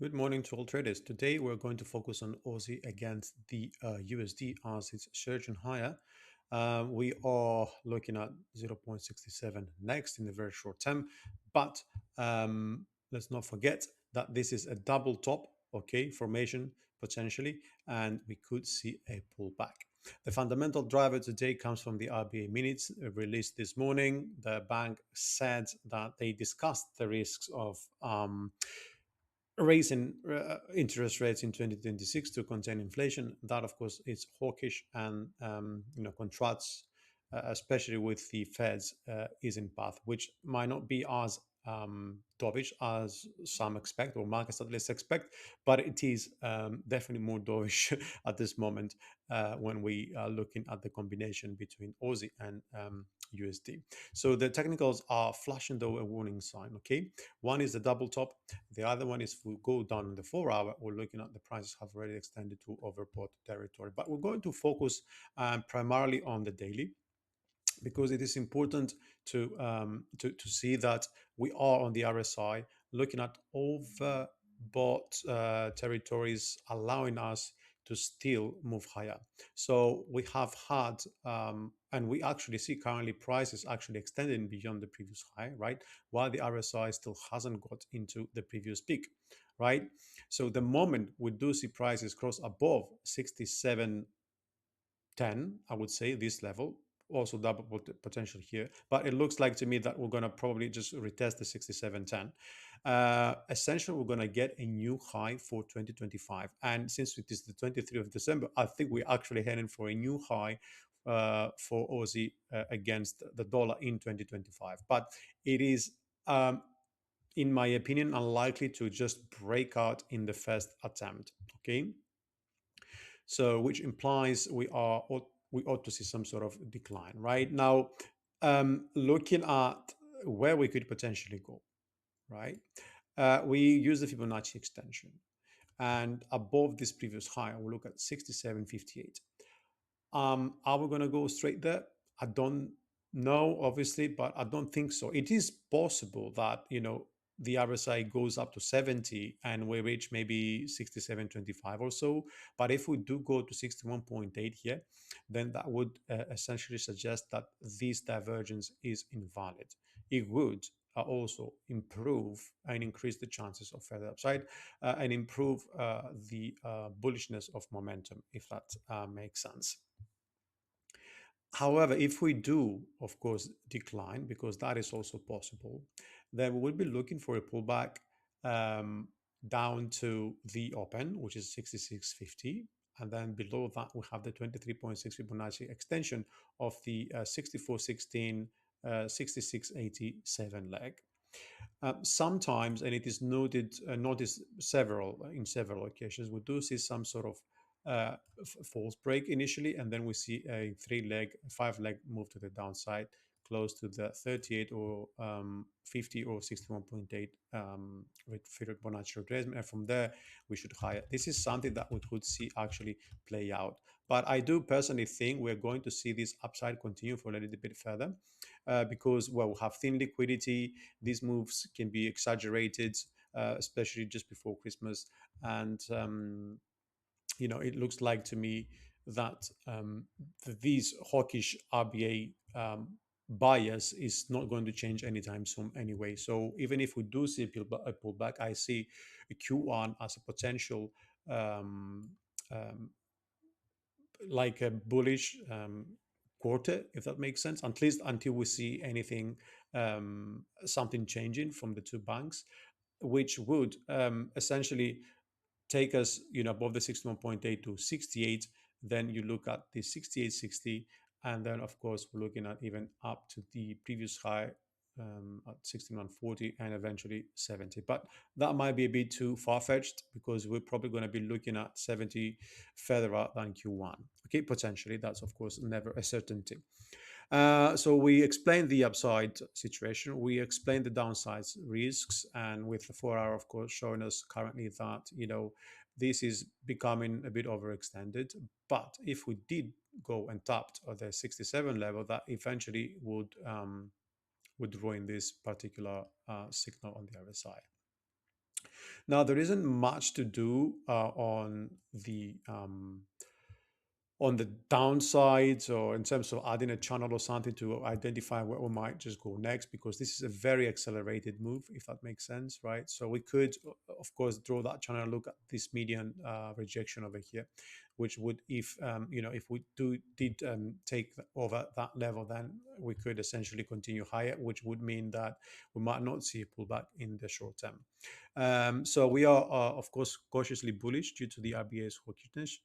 Good morning to all traders. Today we're going to focus on Aussie against the USD as it's surging higher. We are looking at 0.67 next in the very short term, but let's not forget that this is a double top, okay, formation potentially, and we could see a pullback. The fundamental driver today comes from the RBA minutes released this morning. The bank said that they discussed the risks of raising interest rates in 2026 to contain inflation. That, of course, is hawkish and contrasts, especially with the Fed's easing path, which might not be as dovish as some expect, or markets at least expect, but it is definitely more dovish at this moment when we are looking at the combination between Aussie and USD. So the technicals are flashing though a warning sign. Okay, one is the double top. The other one is if we go down in the 4 hour, we're looking at the prices have already extended to overbought territory. But we're going to focus primarily on the daily, because it is important to see that we are on the RSI looking at overbought territories, allowing us to still move higher. So we have had, and we actually see currently prices actually extending beyond the previous high, right? While the RSI still hasn't got into the previous peak, right? So the moment we do see prices cross above 67 10, I would say, this level. Also double potential here, but it looks like to me that we're going to probably just retest the 67.10. Essentially, we're going to get a new high for 2025. And since it is the 23rd of December, I think we're actually heading for a new high for Aussie against the dollar in 2025. But it is, in my opinion, unlikely to just break out in the first attempt. Okay. So which implies we ought to see some sort of decline right now. Looking at where we could potentially go, right? We use the Fibonacci extension, and above this previous high, we'll look at 67.58. Are we going to go straight there? I don't know, obviously, but I don't think so. It is possible that, the RSI goes up to 70 and we reach maybe 67.25 or so. But if we do go to 61.8 here, then that would essentially suggest that this divergence is invalid. It would also improve and increase the chances of further upside and improve the bullishness of momentum, if that makes sense. However, if we do, of course, decline, because that is also possible, then we will be looking for a pullback um, down to the open, which is 66.50. And then below that, we have the 23.6 Fibonacci extension of the 64.16, 66.87 leg. Sometimes, and it is noticed in several occasions, we do see some sort of false break initially, and then we see a 5 leg move to the downside, close to the 38 or 50 or 61.8 with Fibonacci retracement, and from there we should higher. This is something that we could see actually play out. But I do personally think we're going to see this upside continue for a little bit further because, well, we have thin liquidity. These moves can be exaggerated, especially just before Christmas. And it looks like to me that these hawkish RBA bias is not going to change anytime soon anyway. So even if we do see a pullback, I see a Q1 as a potential um, like a bullish quarter, if that makes sense, at least until we see anything, something changing from the two banks, which would essentially take us, above the 61.8 to 68. Then you look at the 68.60, and then of course we're looking at even up to the previous high at 61.40 and eventually 70. But that might be a bit too far-fetched because we're probably going to be looking at 70 further out than Q1. Okay, potentially. That's of course never a certainty. So we explained the upside situation, we explained the downside risks, and with the 4 hour, of course, showing us currently that this is becoming a bit overextended. But if we did go and tapped at the 67 level, that eventually would ruin this particular signal on the other side. Now, there isn't much to do on the downsides or in terms of adding a channel or something to identify where we might just go next, because this is a very accelerated move, if that makes sense, right? So we could, of course, draw that channel, look at this median rejection over here, which would, if if we did take over that level, then we could essentially continue higher, which would mean that we might not see a pullback in the short term. So we are, of course, cautiously bullish due to the RBA's hawkishness,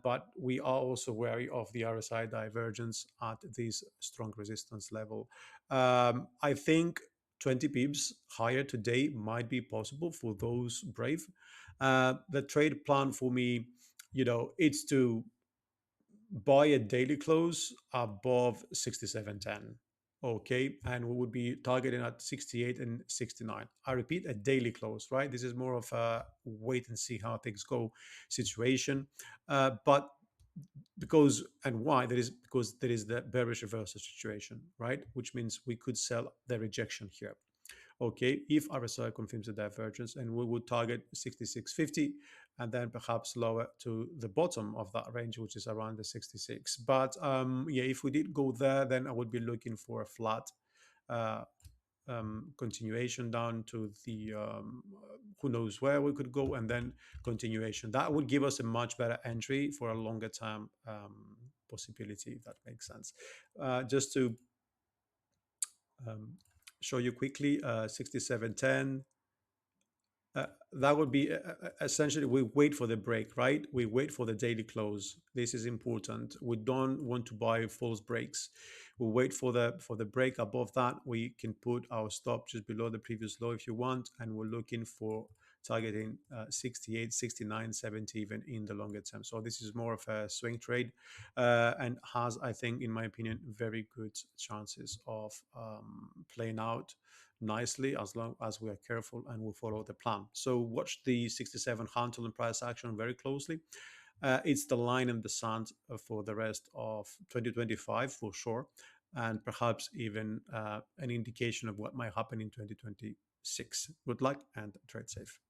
but we are also wary of the RSI divergence at this strong resistance level. I think 20 pips higher today might be possible for those brave. The trade plan for me, it's to buy a daily close above 67.10. Okay, and we would be targeting at 68 and 69. I repeat, a daily close, right? This is more of a wait and see how things go situation. But because and why that is because there is the bearish reversal situation, right? Which means we could sell the rejection here. Okay, if RSI confirms the divergence, and we would target 66.50 and then perhaps lower to the bottom of that range, which is around the 66. But yeah, if we did go there, then I would be looking for a flat uh, continuation down to the who knows where we could go, and then continuation. That would give us a much better entry for a longer term possibility, if that makes sense. Just to um, show you quickly, 67.10, that would be essentially we wait for the break, right? We wait for the daily close. This is important. We don't want to buy false breaks. We wait for the break above that. We can put our stop just below the previous low if you want, and we're looking for targeting 68, 69, 70 even in the longer term. So this is more of a swing trade, and has, I think, in my opinion, very good chances of playing out nicely as long as we are careful and we follow the plan. So watch the 67 handle and price action very closely. It's the line in the sand for the rest of 2025 for sure, and perhaps even an indication of what might happen in 2026. Good luck and trade safe.